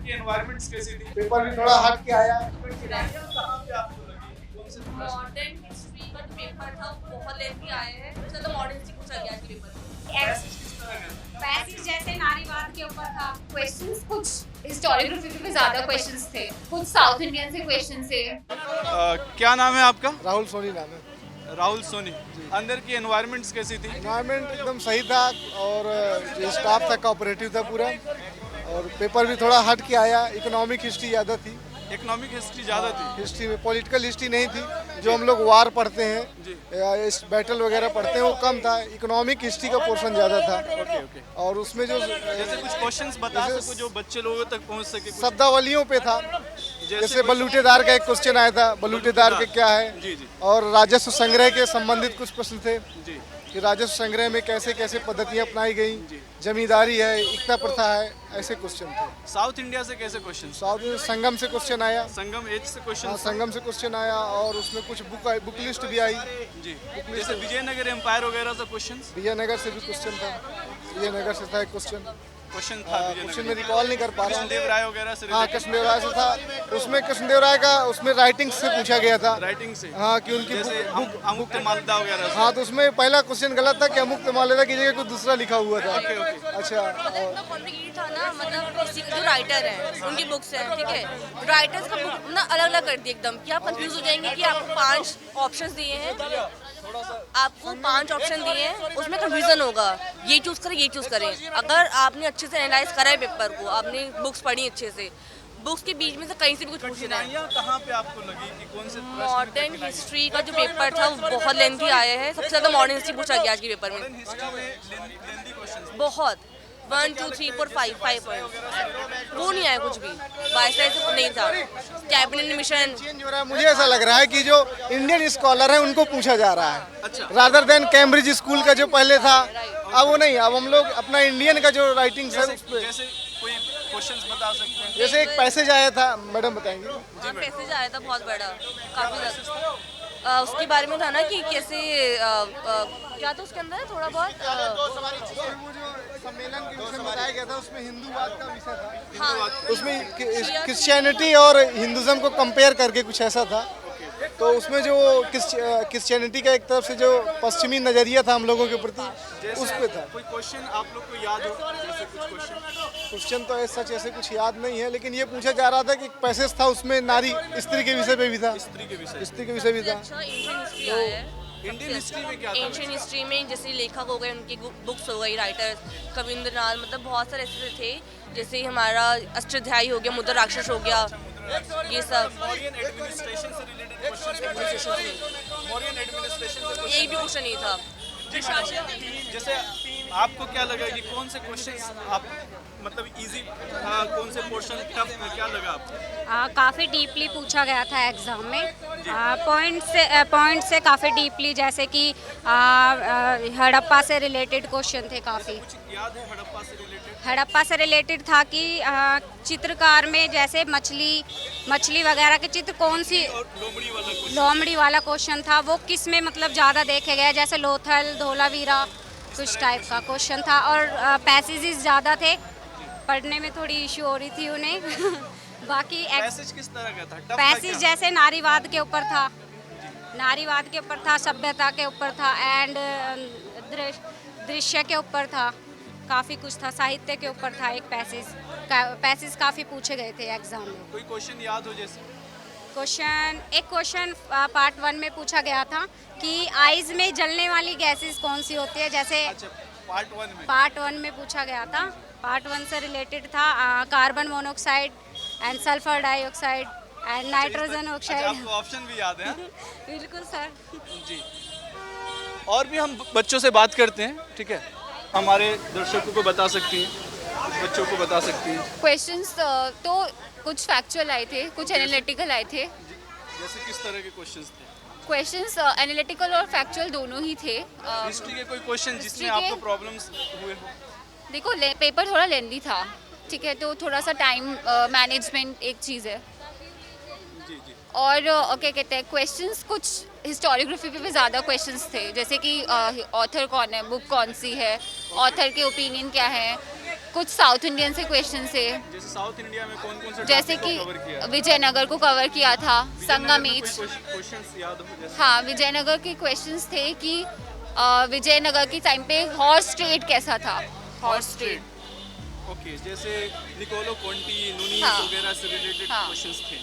की एनवायरनमेंट्स कैसी थी? पेपर भी थोड़ा हट के आया। कहाँ पे आपको लगी कि कौन से मॉडर्न हिस्ट्री का जो पेपर था वो बहुत लेंथी आया है। चलो मॉडर्न हिस्ट्री पूछा गया आज के पेपर में। पैसेज किस तरह का था? पैसेज जैसे नारीवाद के ऊपर था। क्वेश्चंस कुछ हिस्टोरियोग्राफी पे ज्यादा क्वेश्चंस थे, कुछ साउथ इंडियन से क्वेश्चन थे। क्या नाम है आपका? राहुल सोनी नाम है। राहुल सोनी। अंदर की एनवायरनमेंट्स कैसी थी? एनवायरनमेंट एकदम सही था और जो स्टाफ था कोऑपरेटिव था पूरा, और पेपर भी थोड़ा हट के आया। इकोनॉमिक हिस्ट्री ज़्यादा थी, इकोनॉमिक हिस्ट्री ज़्यादा थी। हिस्ट्री में पॉलिटिकल हिस्ट्री नहीं थी। जो हम लोग वार पढ़ते हैं जी। या इस बैटल वगैरह पढ़ते हैं वो कम था। इकोनॉमिक हिस्ट्री का पोर्शन ज़्यादा था। Okay okay. और उसमें जो जैसे कुछ क्वेश्चंस बता जैसे- सको जो बच्चे लोगों तक पहुंच सके कुछ? शब्दावलियों पे था। जैसे बलूटेदार का एक क्वेश्चन आया था, बलूटेदार के क्या है। जी जी और राजस्व संग्रह के संबंधित कुछ प्रश्न थे जी कि राजस्व संग्रह में कैसे कैसे पद्धतियां अपनाई गई, जी। जमींदारी है, एकता प्रथा है, ऐसे क्वेश्चन थे। साउथ इंडिया से कैसे क्वेश्चंस? साउथ में संगम से क्वेश्चन आया। संगम एज से हाँ, क्वेश्चन? संगम से क्वेश्चन आया और उसमें कुछ बुक लिस्ट भी आई। जी। जैसे विजयनगर एम्पायर वगैरह से क्वेश्चंस? विजयनगर से भी क्वेश्चन था। विजयनगर से था एक क्वेश्चन। क्वेश्चन था क्वेश्चन में विजयनगर। रिकॉल नहीं कर पा रहा हूँ। कृष्णदेव राय वगैरह से हाँ, कृष्णदेव राय से था। उसमें कृष्णदेव राय का उसमें राइटिंग से पूछा गया था। राइटिंग से? हाँ, कि उनकी जैसे बुक अमुक्त मालदा वगैरह से? हाँ, तो उसमें पहला क्वेश्चन गलत था कि अमुक्त माल्यदा की जगह कुछ दूसरा लिखा हुआ था। Okay okay. अच्छा। मतलब इतना कॉम्प्लिकेटेड था ना, मतलब किसी जो राइटर है उनकी बुक्स हैं, ठीक है, राइटर्स का बुक ना अलग अलग कर दी एकदम कि आप कंफ्यूज हो जाएंगे कि आपको 5 ऑप्शंस दिए हैं, आपको 5 ऑप्शन दिए हैं, उसमें कंफ्यूजन होगा, ये चूज करें ये चूज करें। अगर आपने अच्छे से एनालाइज करा है पेपर को, आपने बुक्स पढ़ी अच्छे से, बुक्स के बीच में से कहीं से भी कुछ पूछना है। कठिनाइयाँ कहाँ पे आपको लगी कि कौन से प्रश्न में मॉडर्न कठिनाई? हिस्ट्री का जो पेपर था वो बहुत लेंथी आया है। सबसे ज्यादा मॉडर्न हिस्ट्री पूछा गया आज के पेपर में, मॉडर्न हिस्ट्री में लेंदी क्वेश्चंस? बहुत 1 2 3 4 5 पॉइंट वो नहीं आया कुछ भी, वाइसराय से नहीं था, कैबिनेट मिशन। चेंज हो रहा है। मुझे ऐसा लग रहा है कि जो इंडियन स्कॉलर है उनको पूछा जा रहा है, अच्छा। रादर देन कैम्ब्रिज स्कूल का जो पहले था। अब वो नहीं, अब हम लोग अपना इंडियन का जो राइटिंग है उस पे, जैसे कोई क्वेश्चंस बता सकते हैं? जैसे एक पैसेज आया था, मैडम बताएंगे। हाँ, मैसेज आया था बहुत बड़ा, काफी ज्यादा। उसके बारे में था ना कि कैसे क्या था उसके अंदर थोड़ा बहुत वो जो सम्मेलन के विषय में बताया गया था उसमें हिंदूवाद का विषय था। हाँ, उसमें क्रिश्चियनिटी और हिंदुज्म को कंपेयर करके कुछ ऐसा था। तो उसमें जो क्रिश्चियनिटी का एक तरफ से जो पश्चिमी नजरिया था हम लोगों के प्रति, उस पे था। कोई क्वेश्चन आप लोग को याद हो? जैसे कुछ क्वेश्चन तो सच ऐसे कुछ याद नहीं है, लेकिन ये पूछा जा रहा था कि एक पैसेज था उसमें नारी स्त्री के विषय पे भी था। स्त्री के विषय? स्त्री के विषय भी था। अच्छा इंडियन हिस्ट्री आया है। इंडियन हिस्ट्री में क्या था? एंशियंट हिस्ट्री में जैसे लेखक हो गए, उनकी बुक्स हो गई, राइटर्स कविंद्रनाथ, मतलब बहुत सारे ऐसे थे। जैसे हमारा अष्टाध्यायी हो गया, मुद्रा राक्षस हो गया, ये सब। मौर्यन एडमिनिस्ट्रेशन से रिलेटेड क्वेश्चन? मौर्यन एडमिनिस्ट्रेशन से एक भी क्वेश्चन नहीं था। जैसे आपको क्या लगा कि कौन से क्वेश्चंस आप मतलब इजी था, कौन से पोर्शन टफ में, क्या लगा आपको? काफ़ी डीपली पूछा गया था एग्ज़ाम में। पॉइंट से काफ़ी डीपली, जैसे कि हड़प्पा से रिलेटेड क्वेश्चन थे काफ़ी। कुछ याद है हड़प्पा से रिलेटेड? हड़प्पा से रिलेटेड था कि चित्रकार में जैसे मछली वगैरह के चित्र कौन सी, और लोमड़ी वाला क्वेश्चन? लोमड़ी वाला क्वेश्चन था, वो किस में मतलब ज़्यादा देखे गए, जैसे लोथल धोलावीरा कुछ टाइप का क्वेश्चन था। और पैसेजेस ज़्यादा थे, पढ़ने में थोड़ी इशू हो रही थी उन्हें। बाकी पैसेज किस तरह का था? टफ था पैसेज क्या? जैसे नारीवाद के ऊपर था, नारीवाद के ऊपर था, सभ्यता के ऊपर था, एंड दृश्य के ऊपर था, काफ़ी कुछ था, साहित्य के ऊपर था। एक पैसेज काफ़ी पूछे गए थे एग्जाम में। कोई क्वेश्चन याद हो जैसे? एक क्वेश्चन पार्ट 1 में पूछा गया था कि आइज में जलने वाली गैसेस कौन सी होती है, जैसे अच्छा, पार्ट 1 में? पार्ट 1 में पूछा गया था। पार्ट 1 से रिलेटेड था carbon monoxide and sulphur dioxide and nitrogen अच्छा, ऑक्साइड। आपको ऑप्शन भी याद है? हाँ? बिल्कुल सर। जी। और भी हम बच्चों से बात करते हैं, ठीक है? हमारे दर्शकों को बता सकती हैं, बच्चों को बता सकती हैं। क्वेश्चंस तो कुछ फैक्चुअल आए थे, कुछ एनालिटिकल आए थे। जैसे किस तरह के क्वेश्चंस थे? क्वेश्चंस एनालिटिकल और फैक्चुअल दोनों ही थे। हिस्ट्री के कोई क्वेश्चन जिसमें हिस्ट्री के- आपको प्रॉब्लम्स हुए हो? देखो पेपर थोड़ा लेंदी था, ठीक है, तो थोड़ा सा टाइम मैनेजमेंट एक चीज़ है। जी जी। और क्या कहते हैं, क्वेश्चंस कुछ हिस्टोरियोग्राफी पे भी ज़्यादा क्वेश्चंस थे, जैसे कि ऑथर कौन है, बुक कौन सी है, ऑथर के ओपिनियन क्या है, कुछ साउथ इंडियन से क्वेश्चन थे, जैसे साउथ इंडिया में कौन कौन से जैसे topic कि को cover किया? विजयनगर को कवर किया था, संगमेश। क्वेश्चंस याद हो जैसे? हाँ, विजयनगर के क्वेश्चंस थे कि विजयनगर के टाइम पे हॉर्स ट्रेड कैसा था, हॉर्स ट्रेड। ओके, जैसे निकोलो कोंटी, नूनी हाँ। वगैरह से रिलेटेड हाँ। क्वेश्चंस थे।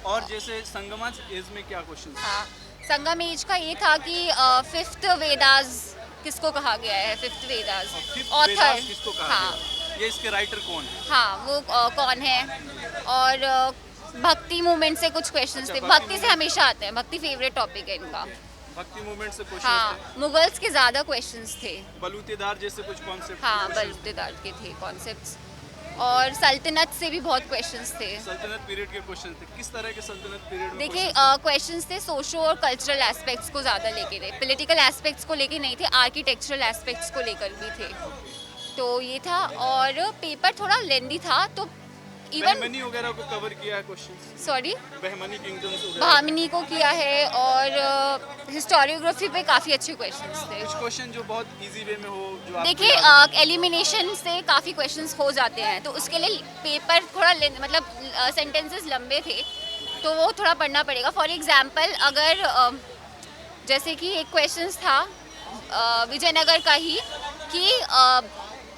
और जैसे संगमज एज में क्या क्वेश्चंस? हाँ, संगमेश का ये था कि फिफ्थ वेदास किसको कहा गया है, fifth Vedas fifth author. Vedas किसको कहा हाँ गया? ये इसके राइटर कौन है? हाँ, वो कौन है। और भक्ति मूवमेंट से कुछ क्वेश्चंस थे, अच्छा, भक्ति से हमेशा आते हैं, भक्ति फेवरेट टॉपिक है इनका। भक्ति मूवमेंट से क्वेश्चंस हाँ, मुगल्स के ज़्यादा क्वेश्चंस थे। थे। बलूतेदार जैसे कुछ कॉन्सेप्ट? हाँ, बलूतेदार के थे कॉन्सेप्ट्स। और सल्तनत से भी बहुत क्वेश्चंस थे। सल्तनत पीरियड के क्वेश्चन थे। किस तरह के सल्तनत पीरियड में? देखिए, क्वेश्चंस थे सोशो और कल्चरल एस्पेक्ट्स को ज़्यादा लेके थे, पॉलिटिकल एस्पेक्ट्स को लेके नहीं थे, आर्किटेक्चरल एस्पेक्ट्स को लेकर भी थे। तो ये था, और पेपर थोड़ा लेंदी था, तो इवन बहमनी वगैरह को कवर किया है क्वेश्चंस? सॉरी बहमनी किंगडम्स वगैरह? बहामनी को किया है, और हिस्टोरियोग्राफी पे काफ़ी अच्छे क्वेश्चंस थे। कुछ क्वेश्चन जो बहुत इजी वे में हो, जो आपको देखिए, याद हो? एलिमिनेशन से काफ़ी क्वेश्चंस हो जाते हैं, तो उसके लिए पेपर थोड़ा मतलब सेंटेंसेस लंबे थे, तो वो थोड़ा पढ़ना पड़ेगा। फॉर एग्जांपल, अगर जैसे कि एक क्वेश्चंस था विजयनगर का ही कि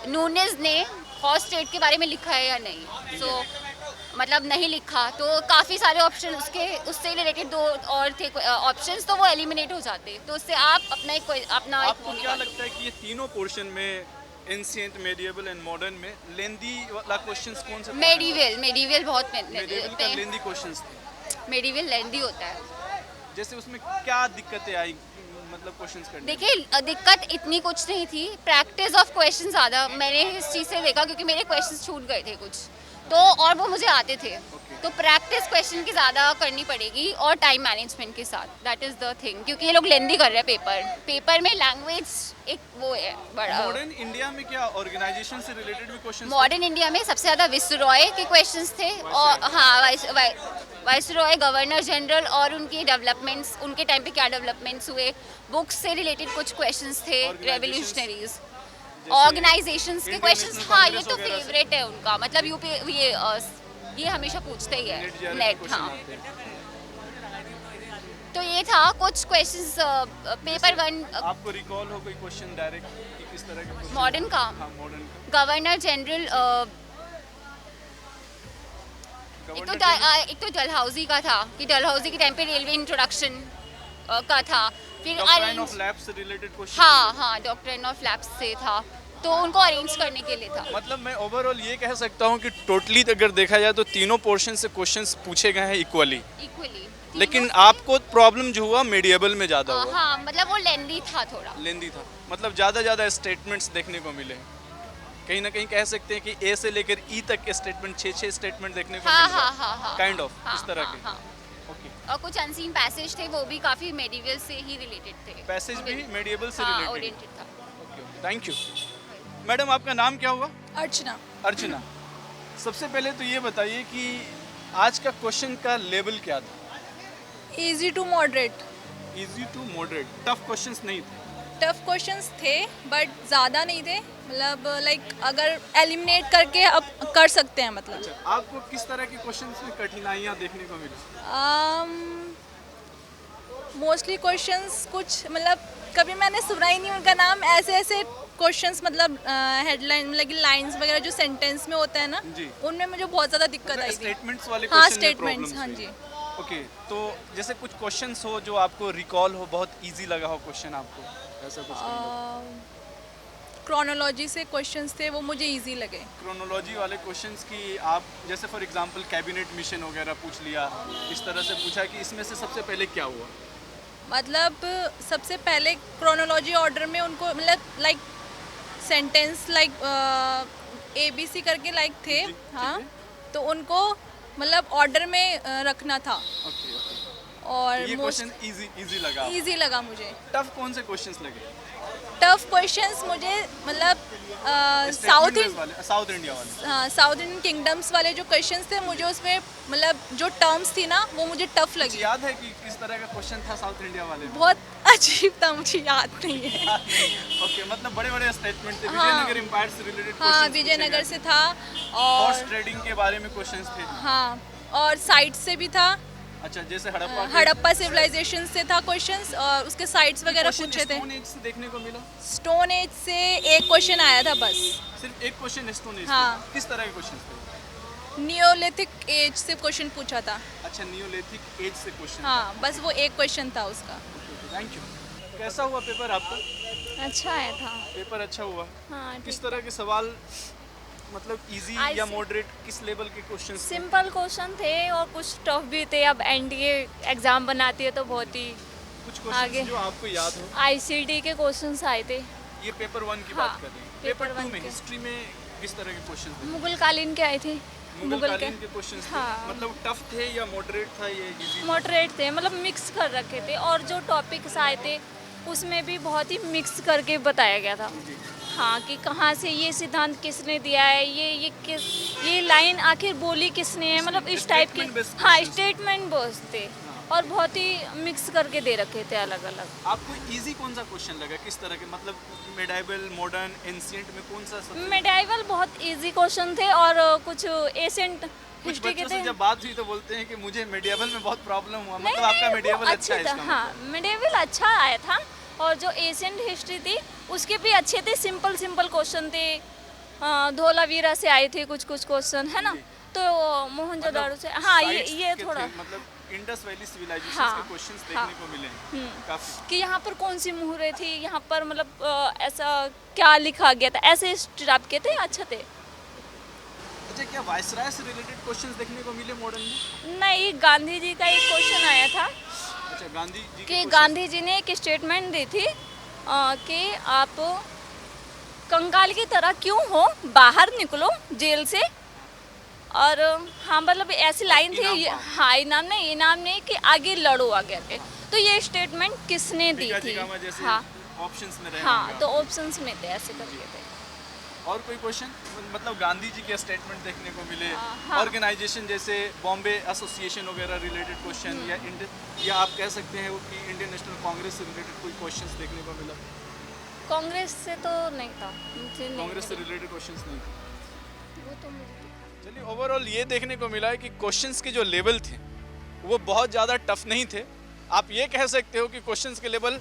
नूनेज ने हॉर्स ट्रेड के बारे में लिखा है या नहीं, सो मतलब नहीं लिखा, तो काफ़ी सारे ऑप्शन उससे रिलेटेड दो और थे ऑप्शंस, तो वो एलिमिनेट हो जाते, तो उससे आप अपना आपको क्या लगता है कि ये तीनों पोर्शन में, एंशिएंट, मेडिएवल एंड मॉडर्न में, लेंदी वाला क्वेश्चंस कौन सा? मेडिवल बहुत मेडिएवल का लेंदी क्वेश्चंस थे। मेडिवल लेंदी होता है। जैसे उसमें क्या दिक्कतें आई, मतलब क्वेश्चंस करने में? देखिए, दिक्कत इतनी कुछ नहीं थी, प्रैक्टिस ऑफ क्वेश्चन ज़्यादा मैंने इस चीज़ से देखा, क्योंकि मेरे क्वेश्चन छूट गए थे कुछ, तो और वो मुझे आते थे, तो प्रैक्टिस क्वेश्चन की ज़्यादा करनी पड़ेगी, और टाइम मैनेजमेंट के साथ, दैट इज़ द थिंग, क्योंकि ये लोग लेंदी कर रहे हैं पेपर में लैंग्वेज एक वो है बड़ा। मॉडर्न इंडिया में क्या ऑर्गेनाइजेशन से रिलेटेड भी क्वेश्चंस? मॉडर्न इंडिया में सबसे ज़्यादा विसरॉय के क्वेश्चंस थे, और हाँ, वाइसरॉय, गवर्नर जनरल, और उनकी डेवलपमेंट्स, उनके टाइम पे क्या डेवलपमेंट्स हुए, बुक्स से रिलेटेड कुछ क्वेश्चंस थे, रेवोल्यूशनरीज, ऑर्गेनाइजेशंस के क्वेश्चंस। हाँ, ये तो फेवरेट है उनका, मतलब यूपी ये हमेशा पूछते ही है नेट। हाँ, तो ये था कुछ क्वेश्चंस पेपर 1। आपको रिकॉल हो कोई क्वेश्चन डायरेक्ट कि किस तरह के? मॉडर्न का, हाँ, मॉडर्न का। गवर्नर जनरल, एक तो डलहौजी का था कि डलहौजी के टाइम पे रेलवे इंट्रोडक्शन का था, फिर डॉक्ट्राइन ऑफ लैब्स से रिलेटेड क्वेश्चन? हाँ, डॉक्ट्राइन ऑफ लैब्स से था, तो उनको अरेंज करने के लिए था। मतलब मैं ओवरऑल ये कह सकता हूँ कि टोटली अगर देखा जाए तो तीनों पोर्शन से क्वेश्चंस पूछे गए हैं इक्वली, लेकिन आपको प्रॉब्लम जो हुआ मेडिएबल में ज़्यादा हुआ। हाँ, मतलब वो लेंदी था, थोड़ा लेंदी था, मतलब ज़्यादा स्टेटमेंट्स देखने को मिले, कहीं ना कहीं कह सकते हैं कि ए से लेकर ई तक के स्टेटमेंट, 6 स्टेटमेंट देखने को मिल रहा है, काइंड ऑफ इस तरह के। ओके, और कुछ अनसीन पैसेज थे, वो भी काफ़ी मेडिवल से ही रिलेटेड थे, पैसेज भी मेडिएबल से हाँ, रिलेटेड? ओरिएंटेड था। Okay, thank you. मैडम, आपका नाम क्या हुआ? अर्चना। अर्चना, सबसे पहले तो ये बताइए कि आज का क्वेश्चन का लेवल क्या था? Easy to moderate. Easy to moderate, tough questions नहीं थे? टफ क्वेश्चंस थे, बट ज़्यादा नहीं थे, मतलब लाइक अगर एलिमिनेट करके अब कर सकते हैं, मतलब। अच्छा, आपको किस तरह के क्वेश्चंस में कठिनाइयाँ देखने को मिली? मोस्टली क्वेश्चंस कुछ मतलब कभी मैंने सुना ही नहीं उनका नाम, ऐसे क्वेश्चंस, मतलब हेडलाइन, मतलब लाइंस वगैरह जो सेंटेंस में होता है ना, जी। उनमें मुझे बहुत ज़्यादा दिक्कत आई थी। स्टेटमेंट्स वाले हाँ, क्वेश्चन में स्टेटमेंट्स, प्रॉब्लम्स हाँ हुई? जी। ओके, तो जैसे कुछ क्वेश्चंस हो जो आपको रिकॉल हो, बहुत इजी लगा हो क्वेश्चन आपको, ऐसा कुछ? क्रोनोलॉजी से क्वेश्चंस थे, वो मुझे इजी लगे। क्रोनोलॉजी वाले क्वेश्चंस की आप जैसे फॉर एग्जांपल कैबिनेट मिशन वगैरह पूछ लिया, इस तरह से पूछा कि इसमें से सबसे पहले क्या हुआ? मतलब सबसे पहले क्रोनोलॉजी ऑर्डर में उनको, मतलब लाइक सेंटेंस लाइक ABC करके लाइक थे, हाँ, तो उनको मतलब ऑर्डर में रखना था। ओके, और ये क्वेश्चन इजी लगा? इजी लगा मुझे। टफ कौन से क्वेश्चंस लगे? टफ क्वेश्चंस मुझे मतलब साउथ इंडिया वाले साउथ इंडियन किंगडम्स वाले जो क्वेश्चंस थे मुझे उसमें मतलब जो टर्म्स थी ना वो मुझे टफ लगी। याद है कि किस तरह का क्वेश्चन था साउथ इंडिया वाले में? बहुत अजीब था, मुझे याद नहीं है। ओके, मतलब बड़े बड़े स्टेटमेंट थे। हाँ। विजयनगर एम्पायर से रिलेटेड हाँ, विजयनगर से था हॉर्स और ट्रेडिंग के बारे में क्वेश्चंस थे। हाँ, और साइट्स से भी था। अच्छा, जैसे हड़प्पा सिविलाइजेशन से था क्वेश्चंस और उसके साइट्स वगैरह पूछे थे। स्टोन एज से देखने को मिला? स्टोन एज से एक क्वेश्चन आया था बस। सिर्फ एक क्वेश्चन स्टोन एज? हाँ। किस तरह के क्वेश्चन थे? नियोलिथिक एज से क्वेश्चन पूछा था। अच्छा, नियोलिथिक एज से क्वेश्चन। हाँ, बस वो एक क्वेश्चन था उसका। Thank you. कैसा हुआ पेपर आपका? अच्छा आया था। पेपर अच्छा हुआ। हाँ, किस तरह के सवाल, मतलब इजी या मॉडरेट, किस लेवल के क्वेश्चन? सिंपल क्वेश्चन थे और कुछ टफ भी थे। अब एनडीए एग्जाम बनाती है तो बहुत ही कुछ क्वेश्चन जो आपको याद हो? आईसीटी के क्वेश्चंस आए थे। ये पेपर 1 की हाँ, बात कर रहे हैं। पेपर पेपर 2 1 में के। हिस्ट्री में किस तरह के क्वेश्चन थे? मुगल कालीन के आए थे। मुगल कालीन के क्वेश्चन थे। हाँ। मतलब टफ थे या मॉडरेट था ये इजी? मॉडरेट थे, मतलब मिक्स कर रखे थे और जो टॉपिक्स आए थे उसमें भी बहुत ही मिक्स करके बताया गया था। हाँ, कि कहाँ से ये सिद्धांत किसने दिया है, ये लाइन आखिर बोली किसने है, मतलब इस टाइप के। Statement based हाँ, questions। स्टेटमेंट बेस्ड थे और बहुत ही मिक्स करके दे रखे थे अलग अलग। आपको इजी कौन सा क्वेश्चन लगा? किस तरह के, मतलब मेडाइवल, मॉडर्न, एंशिएंट में कौन सा सबसे? मेडाइवल बहुत इजी क्वेश्चन थे और कुछ एशियंट कुछ हिस्ट्री के बच्चों से थे। जब बात हुई तो बोलते हैं कि मुझे मेडिएवल में बहुत प्रॉब्लम हुआ। नहीं, मतलब आपका नहीं, मेडिएवल वो अच्छा है था। इसका? हाँ, मेडिएवल अच्छा आया था और जो एशियंट हिस्ट्री थी उसके भी अच्छे थे। सिंपल क्वेश्चन थे। धोलावीरा से आए थे कुछ क्वेश्चन, है ना। तो मोहनजोदाड़ो से, हाँ, ये साइट्स के थोड़ा थे, मतलब इंडस वैली सिविलाइजेशन हाँ, के क्वेश्चंस हाँ। देखने को मिले हैं काफी। कि यहाँ पर कौन सी मुहरें थी, यहाँ पर मतलब ऐसा क्या लिखा गया था, ऐसे टाइप के थे, अच्छे थे। अच्छा, क्या वायसराय से रिलेटेड क्वेश्चंस देखने को मिले मॉडर्न में? नहीं, गांधी जी का एक क्वेश्चन आया था अच्छा, गांधी जी कि गांधी जी ने एक स्टेटमेंट दी थी कि आप कंगाल की तरह क्यों हो, बाहर निकलो जेल से। और हाँ, मतलब ऐसी लाइन थी। हाँ, इनाम नहीं कि आगे लड़ो आगे के। तो ये स्टेटमेंट किसने दी थी? हाँ, ऑप्शंस में रहे हाँ, होंगे तो आप। ऑप्शंस में थे, ऐसे करके थे। और कोई क्वेश्चन, मतलब गांधी जी के स्टेटमेंट देखने को मिले, हाँ। ऑर्गेनाइजेशन जैसे बॉम्बे एसोसिएशन वगैरह रिलेटेड क्वेश्चन, या आप कह सकते हैं वो कि इंडियन नेशनल कांग्रेस से रिलेटेड कोई क्वेश्चंस देखने को मिला? कांग्रेस से तो नहीं था, मुझे नहीं कांग्रेस से मिला। रिलेटेड क्वेश्चंस नहीं थे। वो तो मुझे चलिए, ओवरऑल ये देखने को मिला है कि क्वेश्चंस के जो लेवल थे वो बहुत ज़्यादा टफ नहीं थे। आप ये कह सकते हो कि क्वेश्चंस के लेवल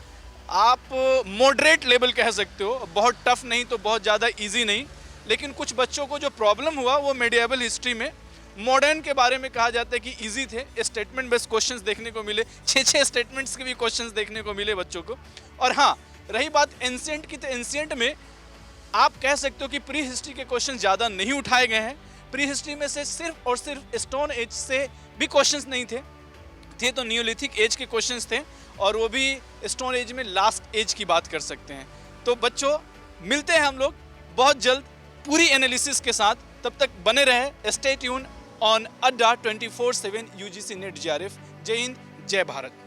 आप मॉडरेट लेवल कह सकते हो, बहुत टफ नहीं तो बहुत ज़्यादा इजी नहीं। लेकिन कुछ बच्चों को जो प्रॉब्लम हुआ वो मेडिएवल हिस्ट्री में, मॉडर्न के बारे में कहा जाता है कि इजी थे। स्टेटमेंट बेस्ड क्वेश्चंस देखने को मिले, 6 स्टेटमेंट्स के भी क्वेश्चंस देखने को मिले बच्चों को। और हाँ, रही बात एंशिएंट की, तो एंशिएंट में आप कह सकते हो कि प्री हिस्ट्री के क्वेश्चन ज़्यादा नहीं उठाए गए हैं। प्री हिस्ट्री में से सिर्फ और सिर्फ स्टोन एज से भी क्वेश्चंस नहीं थे तो नियोलिथिक एज के क्वेश्चंस थे, और वो भी स्टोन एज में लास्ट एज की बात कर सकते हैं। तो बच्चों, मिलते हैं हम लोग बहुत जल्द पूरी एनालिसिस के साथ। तब तक बने रहे, स्टे ट्यून ऑन अड्डा 24/7 UGC नेट JRF। जय हिंद, जय भारत।